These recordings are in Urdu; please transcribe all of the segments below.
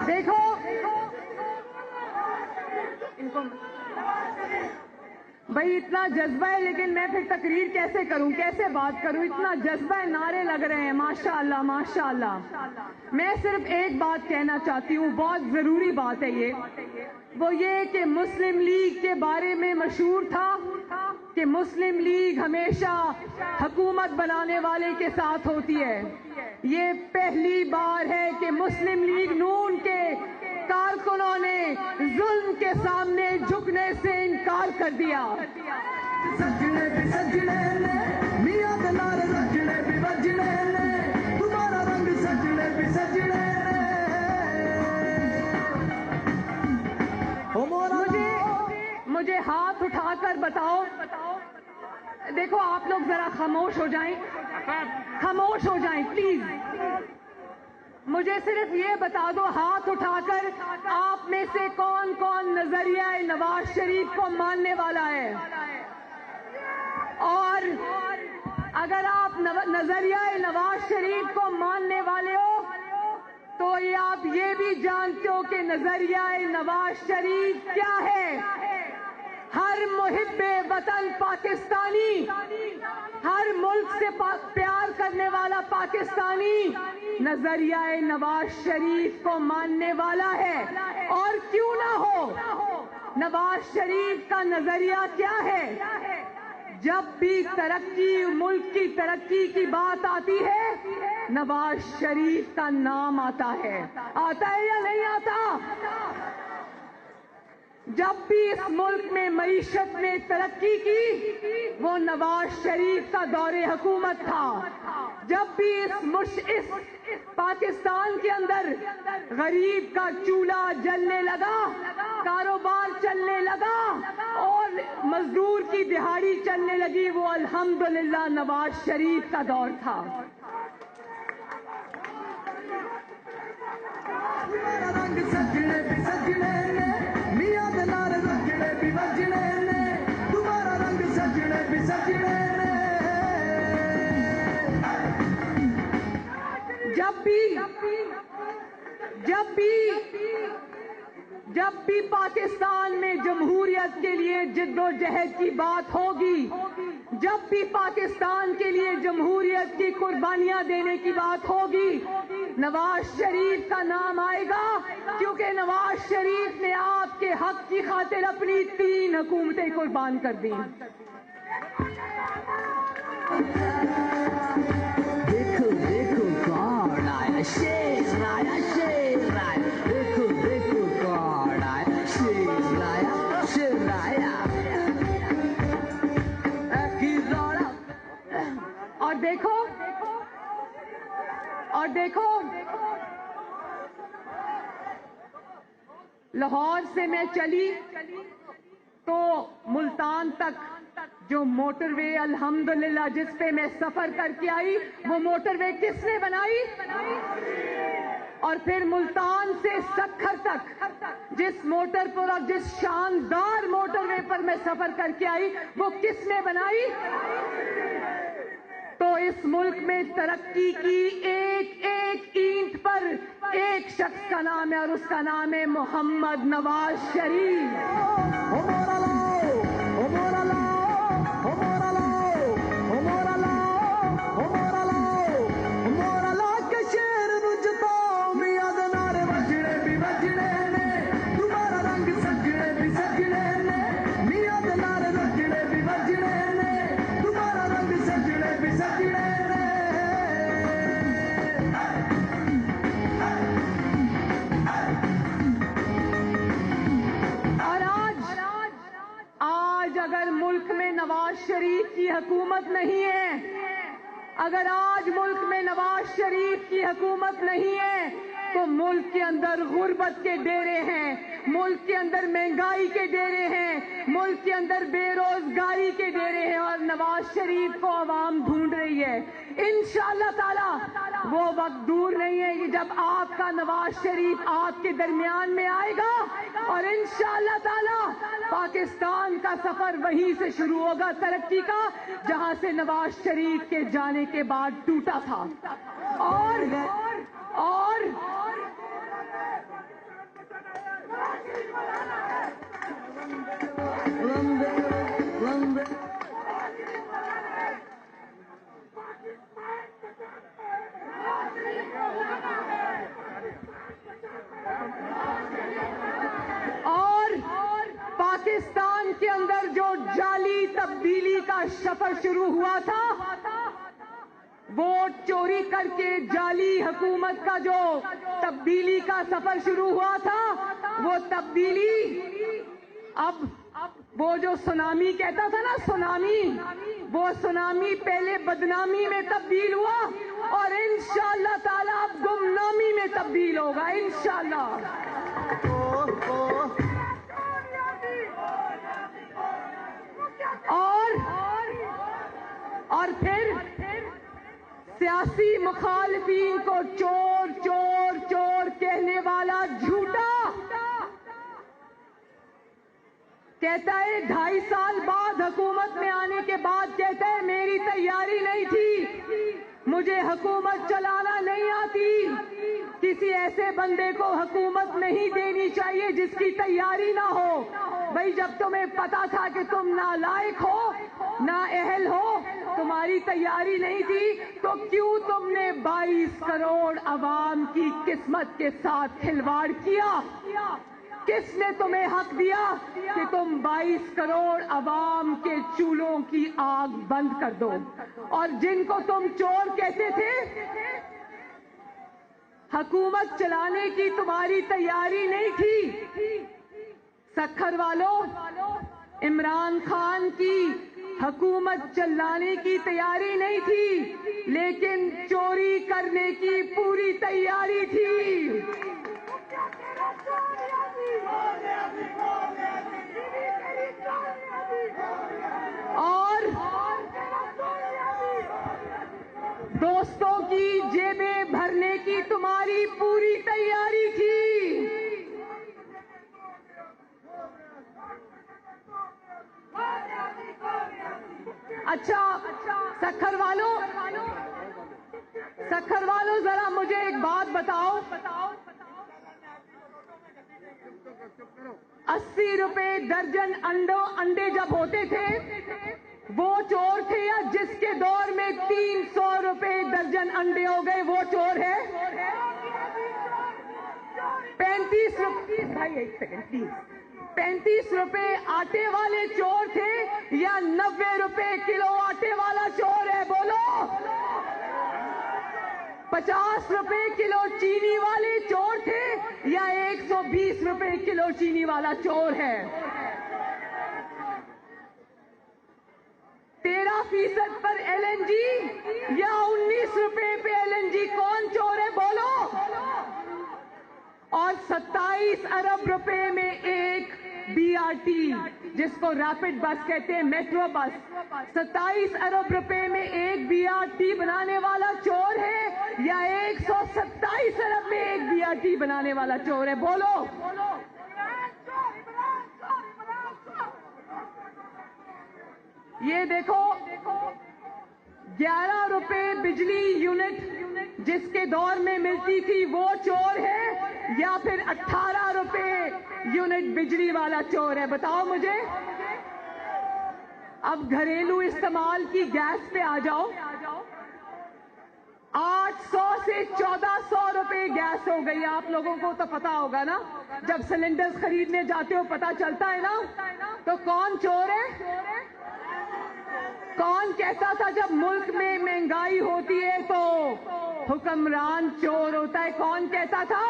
دیکھو ان کو بھائی اتنا جذبہ ہے، لیکن میں پھر تقریر کیسے کروں، کیسے بات کروں، اتنا جذبہ ہے، نعرے لگ رہے ہیں ماشاءاللہ ماشاءاللہ۔ میں صرف ایک بات کہنا چاہتی ہوں، بہت ضروری بات ہے وہ یہ کہ مسلم لیگ کے بارے میں مشہور تھا کہ مسلم لیگ ہمیشہ حکومت بنانے والے کے ساتھ ہوتی ہے۔ یہ پہلی بار ہے کہ مسلم لیگ نون کے کارکنوں نے ظلم کے سامنے جھکنے سے انکار کر دیا۔ سجنے بھی سجنے نے میاں کے نعرے سجنے بھی بجنے نے تمہارا رنگ سجنے بھی سجنے نے۔ مجھے ہاتھ اٹھا کر بتاؤ، دیکھو آپ لوگ ذرا خاموش ہو جائیں، خاموش ہو جائیں پلیز۔ مجھے صرف یہ بتا دو ہاتھ اٹھا کر آپ میں سے کون کون نظریہ نواز شریف کو ماننے والا ہے؟ اور اگر آپ نظریہ نواز شریف کو ماننے والے ہو تو یہ آپ یہ بھی جانتے ہو کہ نظریہ نواز شریف کیا ہے؟ ہر محب وطن پاکستانی، ہر ملک سے پیار کرنے والا پاکستانی نظریہ نواز شریف کو ماننے والا ہے۔ اور کیوں نہ ہو، نواز شریف کا نظریہ کیا ہے؟ جب بھی ترقی، ملک کی ترقی کی بات آتی ہے نواز شریف کا نام آتا ہے یا نہیں آتا؟ جب بھی اس ملک میں معیشت میں ترقی کی وہ نواز شریف کا دور حکومت تھا۔ جب بھی اس پاکستان کے اندر غریب کا چولہا جلنے لگا، کاروبار چلنے لگا اور مزدور کی دہاڑی چلنے لگی، وہ الحمدللہ نواز شریف کا دور تھا۔ تمہارا رنگ سجنے بھی سجنے نے میاں کے نعرے سجنے بھی بجنے نے تمہارا رنگ سجنے بھی سجنے نے۔ جب بھی پاکستان میں جمہوریت کے لیے جد و جہد کی بات ہوگی، جب بھی پاکستان کے لیے جمہوریت کی قربانیاں دینے کی بات ہوگی، نواز شریف کا نام آئے گا، کیونکہ نواز شریف نے آپ کے حق کی خاطر اپنی 3 حکومتیں قربان کر دی۔ دیکھو دیکھو کون آیا، شیر آیا، شیر آیا، دیکھو دیکھو کون آیا، شیر آیا، شیر آیا۔ اور دیکھو لاہور سے میں چلی تو ملتان تک جو موٹر وے الحمدللہ جس پہ میں سفر کر کے آئی، وہ موٹر وے کس نے بنائی؟ اور پھر ملتان سے سکھر تک جس موٹر پر اور جس شاندار موٹر وے پر میں سفر کر کے آئی، وہ کس نے بنائی؟ تو اس ملک میں ترقی کی ایک ایک اینٹ پر ایک شخص کا نام ہے اور اس کا نام ہے محمد نواز شریف۔ اگر ملک میں نواز شریف کی حکومت نہیں ہے، اگر آج ملک میں نواز شریف کی حکومت نہیں ہے تو ملک کے اندر غربت کے ڈیرے ہیں، ملک کے اندر مہنگائی کے ڈیرے ہیں، ملک کے اندر بے روزگاری کے ڈیرے ہیں، اور نواز شریف کو عوام ڈھونڈ رہی ہے۔ انشاءاللہ تعالی وہ وقت دور نہیں ہے کہ جب آپ کا نواز شریف آپ کے درمیان میں آئے گا، اور انشاءاللہ تعالی پاکستان کا سفر وہیں سے شروع ہوگا ترقی کا، جہاں سے نواز شریف کے جانے کے بعد ٹوٹا تھا۔ اور پاکستان کے اندر جو جعلی تبدیلی کا سفر شروع ہوا تھا، ووٹ چوری کر کے جعلی حکومت کا جو تبدیلی کا سفر شروع ہوا تھا، وہ تبدیلی اب وہ جو سونامی کہتا تھا نا، سونامی، وہ سونامی پہلے بدنامی میں تبدیل ہوا اور انشاءاللہ تعالی اب گمنامی میں تبدیل ہوگا انشاءاللہ۔ اور پھر سیاسی مخالفین کو چور چور چور کہنے والا جھوٹا کہتا ہے 2.5 سال بعد حکومت میں آنے کے بعد کہتا ہے میری تیاری نہیں تھی، مجھے حکومت چلانا نہیں آتی۔ کسی ایسے بندے کو حکومت نہیں دینی چاہیے جس کی تیاری نہ ہو۔ بھائی جب تمہیں پتا تھا کہ تم نالائق ہو، نااہل ہو، تمہاری تیاری نہیں تھی، تو کیوں تم نے 22 کروڑ عوام کی قسمت کے ساتھ کھلواڑ کیا؟ کس نے تمہیں حق دیا کہ تم 22 کروڑ عوام کے چولہوں کی آگ بند کر دو؟ اور جن کو تم چور کہتے تھے، حکومت چلانے کی تمہاری تیاری نہیں تھی۔ سکھر والوں، عمران خان کی حکومت چلانے کی تیاری نہیں تھی، لیکن چوری کرنے کی پوری تیاری تھی۔ اور دوستوں کی جیبیں بھرنے کی تمہاری پوری تیاری تھی۔ اچھا سکھر والوں ذرا مجھے ایک بات بتاؤ، 80 روپے درجن انڈے جب ہوتے تھے وہ چور تھے، یا جس کے دور میں 300 روپے درجن انڈے ہو گئے وہ چور ہے؟ 35 روپے، بھائی ایک سیکنڈ پلیز، 35 روپے آٹے والے چور تھے یا 90 روپے کلو آٹے والا چور ہے؟ بولو۔ 50 روپے کلو چینی والے چور تھے یا 120 روپے کلو چینی والا چور ہے؟ 13% پر LNG یا 19 روپے پہ LNG کون چور ہے؟ بولو۔ اور 27 ارب روپے میں ایک BRT، جس کو ریپڈ بس کہتے ہیں، میٹرو بس، 27 ارب روپے میں ایک BRT بنانے والا چور ہے یا 127 ارب میں ایک BRT بنانے والا چور ہے؟ بولو۔ یہ دیکھو، 11 روپے بجلی یونٹ جس کے دور میں ملتی تھی وہ چور ہے یا پھر 18 روپے یونٹ بجلی والا چور ہے؟ بتاؤ مجھے۔ اب گھریلو استعمال کی گیس پہ آ جاؤ، 800 سے 1400 روپے گیس ہو گئی۔ آپ لوگوں کو تو پتا ہوگا نا، جب سلنڈر خریدنے جاتے ہو پتا چلتا ہے نا۔ تو کون چور ہے؟ کون کہتا تھا جب ملک میں مہنگائی ہوتی ہے تو حکمران چور ہوتا ہے؟ کون کہتا تھا؟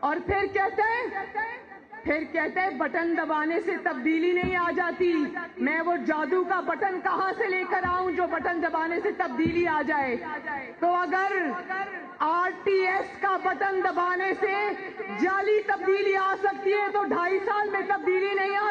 اور پھر کہتے ہیں بٹن دبانے سے تبدیلی نہیں آ جاتی۔ میں وہ جادو کا بٹن کہاں سے لے کر آؤں جو بٹن دبانے سے تبدیلی آ جائے؟ تو اگر RTS کا بٹن دبانے سے جعلی تبدیلی آ سکتی ہے تو 2.5 سال میں تبدیلی نہیں آ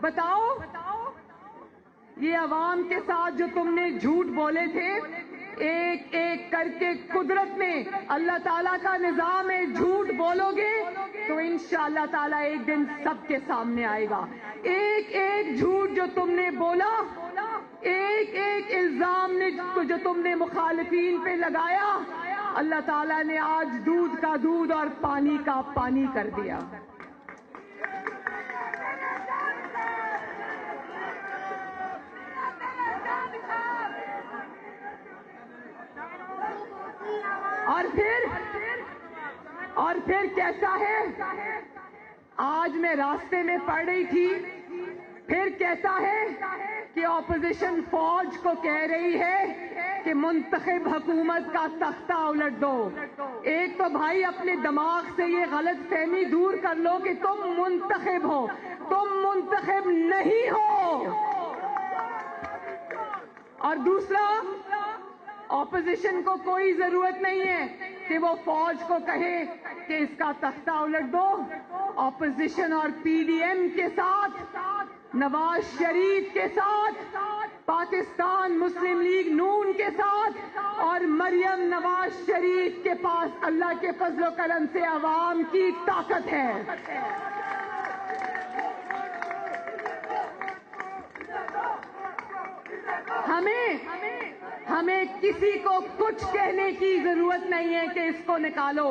بتاؤ. یہ عوام کے ساتھ جو تم نے جھوٹ بولے تھے، ایک ایک کر کے قدرت میں اللہ تعالیٰ کا نظام ہے، جھوٹ بولو گے تو انشاءاللہ تعالیٰ ایک دن سب کے سامنے آئے گا. ایک ایک جھوٹ جو تم نے بولا، ایک ایک الزام جو تم نے مخالفین پہ لگایا، اللہ تعالیٰ نے آج دودھ کا دودھ اور پانی کا پانی کر دیا. اور پھر کیسا ہے؟ آج میں راستے میں پڑھ رہی تھی، پھر کیسا ہے کہ اپوزیشن فوج کو کہہ رہی ہے کہ منتخب حکومت کا تختہ الٹ دو. ایک تو بھائی اپنے دماغ سے یہ غلط فہمی دور کر لو کہ تم منتخب ہو، تم منتخب نہیں ہو. اور دوسرا، اپوزیشن کو کوئی ضرورت نہیں ہے کہ وہ فوج کو کہے کہ اس کا تختہ الٹ دو. اپوزیشن اور پی ڈی ایم کے ساتھ، نواز شریف کے ساتھ، پاکستان مسلم لیگ نون کے ساتھ اور مریم نواز شریف کے پاس اللہ کے فضل و کرم سے عوام کی طاقت ہے. ہمیں کسی کو کچھ کہنے کی ضرورت نہیں ہے کہ اس کو نکالو.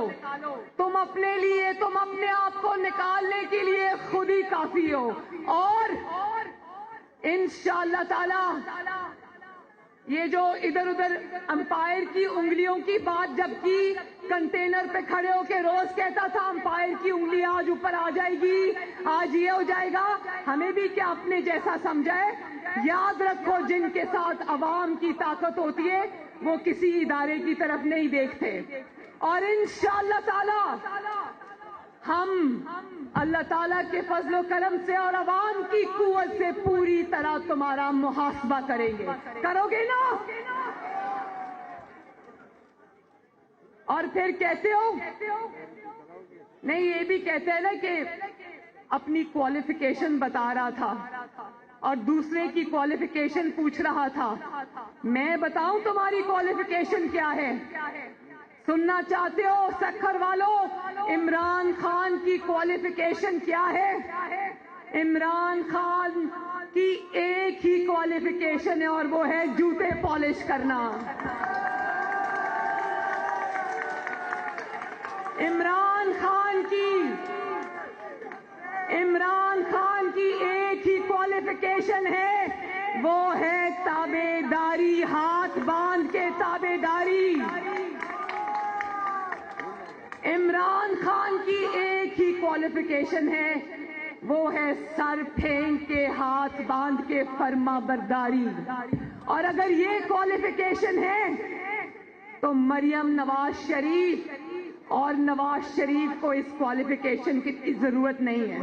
تم اپنے لیے، تم اپنے آپ کو نکالنے کے لیے خود ہی کافی ہو. اور انشاءاللہ تعالی یہ جو ادھر ادھر امپائر کی انگلیوں کی بات جب کی، کنٹینر پہ کھڑے ہو کے روز کہتا تھا امپائر کی انگلی آج اوپر آ جائے گی، آج یہ ہو جائے گا. ہمیں بھی کیا اپنے جیسا سمجھا ہے؟ یاد رکھو، جن کے ساتھ عوام کی طاقت ہوتی ہے وہ کسی ادارے کی طرف نہیں دیکھتے. اور انشاءاللہ تعالی ہم اللہ تعالیٰ کے فضل و کرم سے اور عوام کی قوت سے پوری طرح تمہارا محاسبہ کریں گے. کرو گے نا؟ اور پھر کہتے ہو نہیں، یہ بھی کہتے ہیں نا کہ اپنی کوالیفیکیشن بتا رہا تھا اور دوسرے کی کوالیفیکیشن پوچھ رہا تھا. میں بتاؤں تمہاری کوالیفیکیشن کیا ہے؟ سننا چاہتے ہو سکھر والوں؟ عمران خان کی کوالیفیکیشن کیا ہے؟ عمران خان کی ایک ہی کوالیفیکیشن ہے اور وہ ہے جوتے پالش کرنا. عمران خان کی ایک ہی کوالیفیکیشن ہے، وہ ہے تابع داری، ہاتھ باندھ کے تابع داری. عمران خان کی ایک ہی کوالیفیکیشن ہے، وہ ہے سر پھینک کے ہاتھ باندھ کے فرما برداری. اور اگر یہ کوالیفیکیشن ہے تو مریم نواز شریف اور نواز شریف کو اس کوالیفیکیشن کی ضرورت نہیں ہے.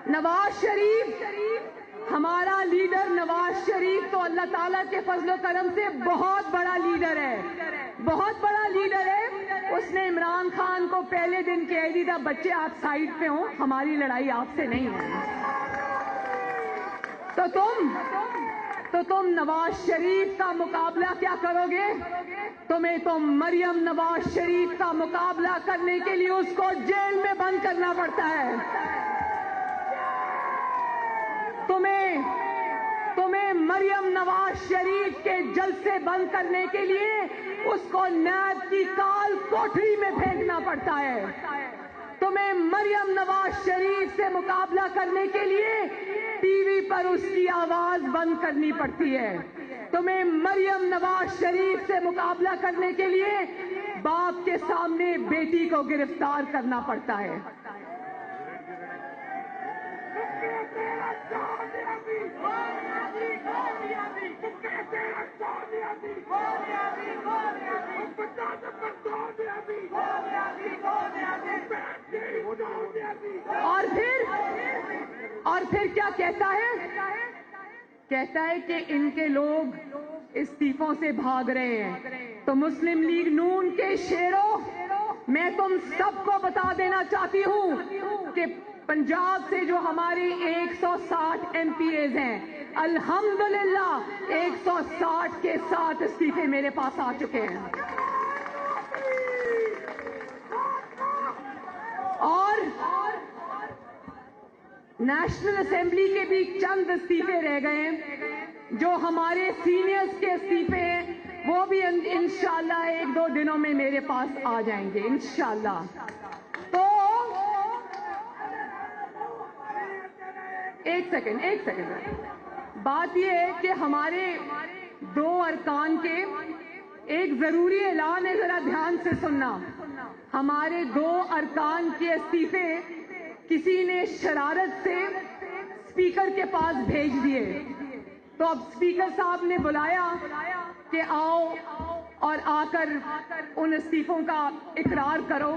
نواز شریف، ہمارا لیڈر نواز شریف تو اللہ تعالیٰ کے فضل و کرم سے بہت بڑا لیڈر ہے، بہت بڑا لیڈر ہے. اس نے عمران خان کو پہلے دن کہہ دیا، بچے آپ سائڈ پہ ہوں، ہماری لڑائی آپ سے نہیں ہے. تو تم نواز شریف کا مقابلہ کیا کرو گے؟ تمہیں تو مریم نواز شریف کا مقابلہ کرنے کے لیے اس کو جیل میں بند کرنا پڑتا ہے. تمہیں مریم نواز شریف کے جلسے بند کرنے کے لیے اس کو نیب کی کال کوٹری میں پھینکنا پڑتا ہے. تمہیں مریم نواز شریف سے مقابلہ کرنے کے لیے ٹی وی پر اس کی آواز بند کرنی پڑتی ہے. تمہیں مریم نواز شریف سے مقابلہ کرنے کے لیے باپ کے سامنے بیٹی کو گرفتار کرنا پڑتا ہے. اور پھر کیا کہتا ہے؟ کہتا ہے کہ ان کے لوگ استعفوں سے بھاگ رہے ہیں. تو مسلم لیگ نون کے شیروں، میں تم سب کو بتا دینا چاہتی ہوں کہ پنجاب سے جو ہماری 160 ایم پی ایز ہیں، الحمدللہ 160 کے 7 استعفے میرے پاس آ چکے ہیں. اور نیشنل اسمبلی کے بھی چند استعفے رہ گئے ہیں. جو ہمارے سینئرز کے استعفے ہیں وہ بھی انشاءاللہ 1-2 دنوں میں میرے پاس آ جائیں گے انشاءاللہ. تو ایک سیکنڈ بات یہ ہے کہ ہمارے 2 ارکان کے ایک ضروری اعلان ہے، ذرا دھیان سے سننا. ہمارے 2 ارکان کے استعفے کسی نے شرارت سے اسپیکر کے پاس بھیج دیے. تو اب اسپیکر صاحب نے بلایا کہ آؤ اور آ کر ان استعفوں کا اقرار کرو.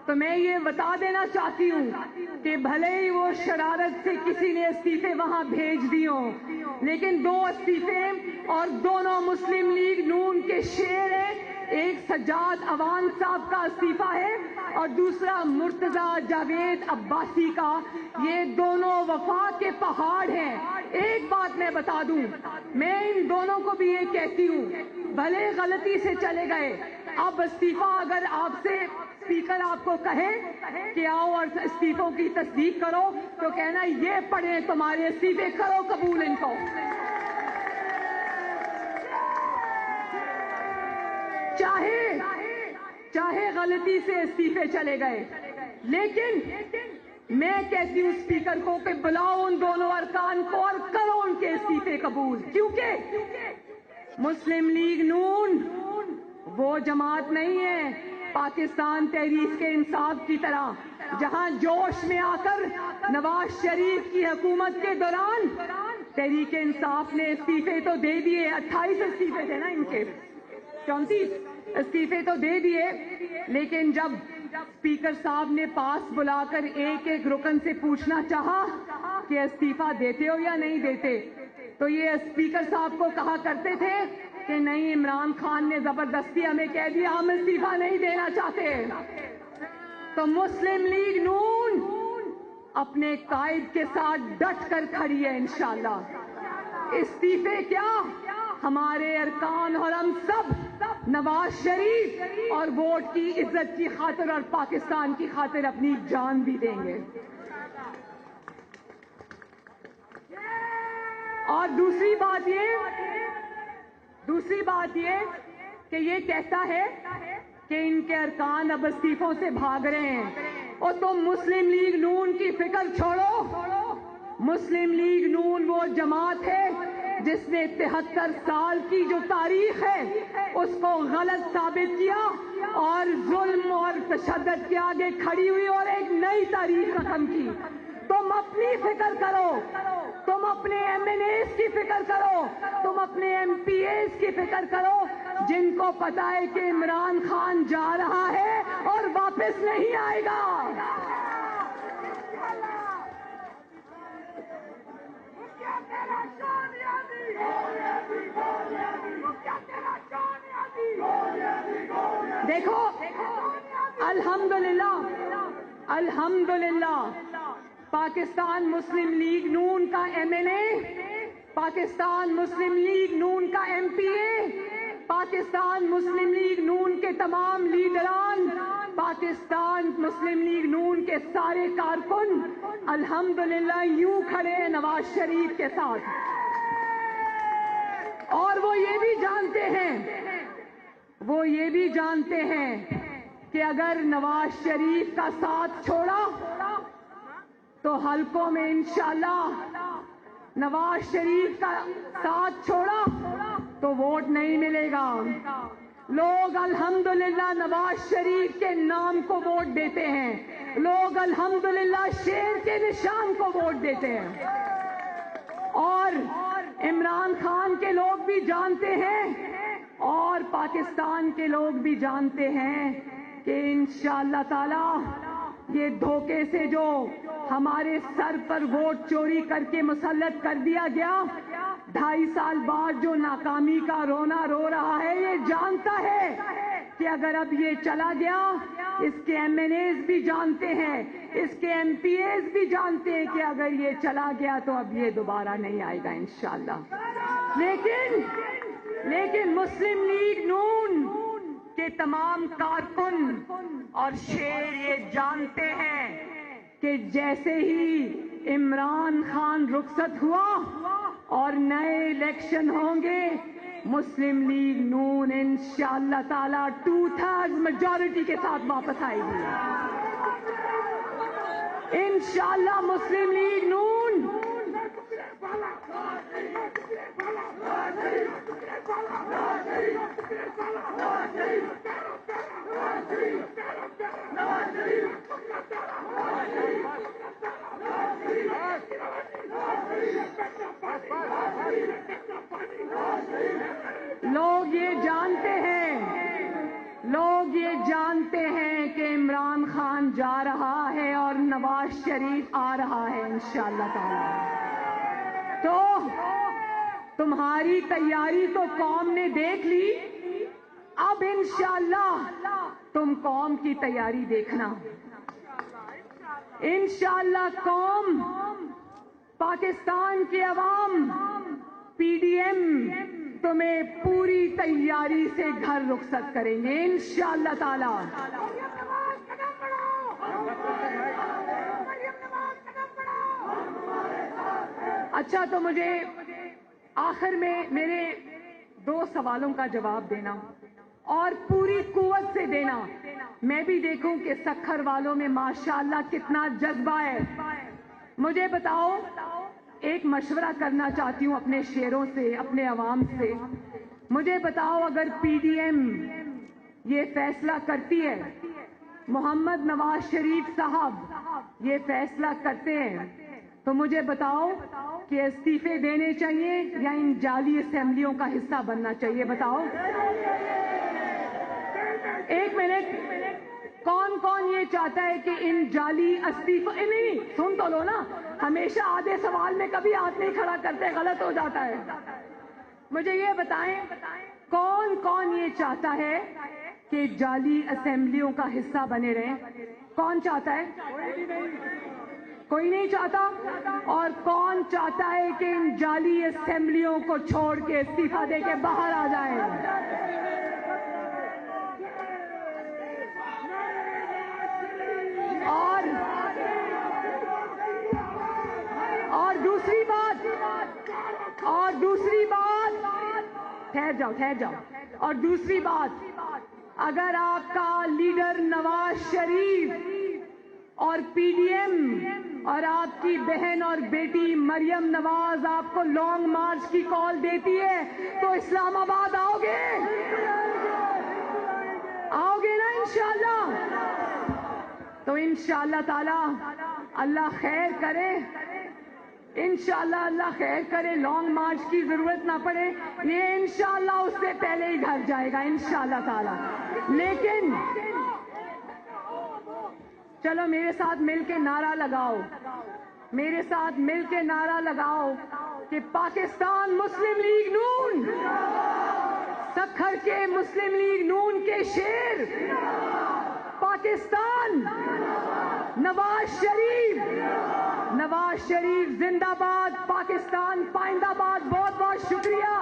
تو میں یہ بتا دینا چاہتی ہوں کہ بھلے ہی وہ شرارت سے کسی نے استعفے وہاں بھیج دی ہوں، لیکن 2 استعفے اور دونوں مسلم لیگ نون کے شیر ہیں. ایک سجاد عوان صاحب کا استعفیٰ ہے اور دوسرا مرتضیٰ جاوید عباسی کا. یہ دونوں وفا کے پہاڑ ہیں. ایک بات میں بتا دوں، میں ان دونوں کو بھی یہ کہتی ہوں، بھلے غلطی سے چلے گئے، اب استعفیٰ اگر آپ سے اسپیکر آپ کو کہے کہ آؤ اور استعفوں کی تصدیق کرو تو کہنا یہ پڑھیں تمہارے استعفے، کرو قبول ان کو. چاہے غلطی سے استعفے چلے گئے، لیکن میں کہتی ہوں اسپیکر کو کہ بلاؤ ان دونوں ارکان کو اور کرو ان کے استعفے قبول. کیونکہ مسلم لیگ نون وہ جماعت نہیں ہے پاکستان تحریک انصاف کی طرح، جہاں جوش میں آ کر نواز شریف کی حکومت کے دوران تحریک انصاف نے استعفے تو دے دیے. 28 استعفے تھے نا ان کے، 34 استعفے تو دے دیے، لیکن جب اسپیکر صاحب نے پاس بلا کر ایک رکن سے پوچھنا چاہا کہ استعفیٰ دیتے ہو یا نہیں دیتے، تو یہ اسپیکر صاحب کو کہا کرتے تھے کہ نہیں، عمران خان نے زبردستی ہمیں کہہ دیا ہم استعفیٰ نہیں دینا چاہتے. تو مسلم لیگ نون اپنے قائد کے ساتھ ڈٹ کر کھڑی ہے انشاءاللہ. استعفے کیا، ہمارے ارکان اور ہم سب نواز شریف اور ووٹ کی عزت کی خاطر اور پاکستان کی خاطر اپنی جان بھی دیں گے. اور دوسری بات یہ کہ یہ کہتا ہے کہ ان کے ارکان اب استعفوں سے بھاگ رہے ہیں. اور تم مسلم لیگ نون کی فکر چھوڑو. مسلم لیگ نون وہ جماعت ہے جس نے 73 سال کی جو تاریخ ہے اس کو غلط ثابت کیا اور ظلم اور تشدد کے آگے کھڑی ہوئی اور ایک نئی تاریخ رقم کی. تم اپنی فکر کرو، تم اپنے ایم این ایز کی فکر کرو، تم اپنے ایم پی ایز کی فکر کرو جن کو پتا ہے کہ عمران خان جا رہا ہے اور واپس نہیں آئے گا. دیکھو الحمدللہ پاکستان مسلم لیگ نون کا ایم این اے، پاکستان مسلم لیگ نون کا ایم پی اے، پاکستان مسلم لیگ نون کے تمام لیڈران، پاکستان مسلم لیگ نون کے سارے کارکن الحمدللہ یوں کھڑے ہیں نواز شریف کے ساتھ. اور وہ یہ بھی جانتے ہیں کہ اگر نواز شریف کا ساتھ چھوڑا تو حلقوں میں انشاءاللہ نواز شریف کا ساتھ چھوڑا تو ووٹ نہیں ملے گا. لوگ الحمدللہ نواز شریف کے نام کو ووٹ دیتے ہیں، لوگ الحمدللہ شیر کے نشان کو ووٹ دیتے ہیں. اور عمران خان کے لوگ بھی جانتے ہیں اور پاکستان کے لوگ بھی جانتے ہیں کہ انشاءاللہ تعالی یہ دھوکے سے جو ہمارے سر پر ووٹ چوری کر کے مسلط کر دیا گیا، 2.5 سال بعد جو ناکامی کا رونا رو رہا ہے، یہ جانتا ہے کہ اگر اب یہ چلا گیا، اس کے ایم این ایز بھی جانتے ہیں، اس کے ایم پی ایز بھی جانتے ہیں کہ اگر یہ چلا گیا تو اب یہ دوبارہ نہیں آئے گا انشاءاللہ۔ لیکن مسلم لیگ نون کے تمام کارکن اور شیر یہ جانتے ہیں کہ جیسے ہی عمران خان رخصت ہوا اور نئے الیکشن ہوں گے، مسلم لیگ نون انشاءاللہ تعالی 2/3 میجورٹی کے ساتھ واپس آئے گی۔ انشاءاللہ مسلم لیگ نون لوگ یہ جانتے ہیں کہ عمران خان جا رہا ہے اور نواز شریف آ رہا ہے انشاءاللہ تعالی۔ تو تمہاری تیاری تو قوم نے دیکھ لی، اب انشاءاللہ تم قوم کی تیاری دیکھنا۔ انشاءاللہ قوم، پاکستان کی عوام، پی ڈی ایم تمہیں پوری تیاری سے گھر رخصت کریں گے انشاءاللہ تعالی۔ اچھا، تو مجھے آخر میں میرے 2 سوالوں کا جواب دینا اور پوری قوت سے دینا۔ میں بھی دیکھوں کہ سکھر والوں میں ماشاءاللہ کتنا جذبہ ہے۔ مجھے بتاؤ، ایک مشورہ کرنا چاہتی ہوں اپنے شیروں سے، اپنے عوام سے۔ مجھے بتاؤ، اگر پی ڈی ایم یہ فیصلہ کرتی ہے، محمد نواز شریف صاحب یہ فیصلہ کرتے ہیں، تو مجھے بتاؤ کہ استعفے دینے چاہیے یا ان جعلی اسمبلیوں کا حصہ بننا چاہیے؟ بتاؤ۔ ایک منٹ، کون کون یہ چاہتا ہے کہ ان جعلی استعفے، نہیں سن تو لو نا، ہمیشہ آدھے سوال میں کبھی ہاتھ نہیں کھڑا کرتے، غلط ہو جاتا ہے۔ مجھے یہ بتائیں، کون کون یہ چاہتا ہے کہ جعلی اسمبلیوں کا حصہ بنے رہیں؟ کون چاہتا ہے؟ کوئی نہیں چاہتا۔ اور کون چاہتا ہے کہ ان جعلی اسمبلیوں کو چھوڑ کے استعفیٰ دے کے باہر آ جائیں؟ ٹھہر جاؤ۔ اور دوسری بات، اگر آپ کا لیڈر نواز شریف اور پی ڈی ایم اور آپ کی بہن اور بیٹی مریم نواز آپ کو لانگ مارچ کی کال دیتی ہے تو اسلام آباد آؤ گے نا انشاءاللہ؟ تو انشاءاللہ تعالی اللہ خیر کرے، انشاءاللہ اللہ خیر کرے، لانگ مارچ کی ضرورت نہ پڑے، یہ انشاءاللہ اس سے پہلے ہی گھر جائے گا انشاءاللہ تعالی۔ لیکن چلو میرے ساتھ مل کے نعرہ لگاؤ، میرے ساتھ مل کے نعرہ لگاؤ کہ پاکستان مسلم لیگ نون، سکھر کے مسلم لیگ نون کے شیر، پاکستان، نواز شریف زندہ باد، پاکستان پائندہ باد۔ بہت بہت شکریہ۔